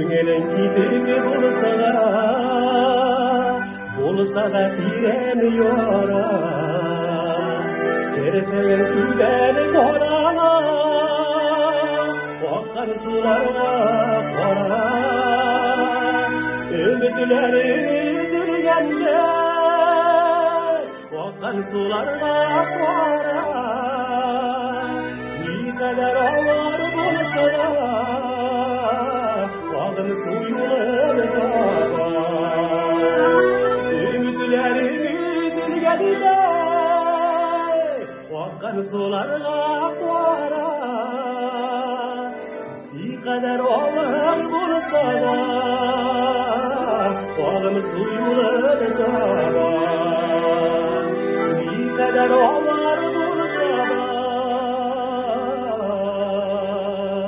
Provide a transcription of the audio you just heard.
Көңілің кетігі болса да тирен йора. Керпеген күбәлі қорана, аққан суларға қора. Үмітлерің үзілгенде, аққан суларға қора. Ne kadar ağlar bolsa da, ağın suyunu kaba. Ümitlerimiz ilgeliyle, akkan sularga kara. Ne kadar ağlar bolsa da, ağın suyunu kaba. Ne kadar ağlar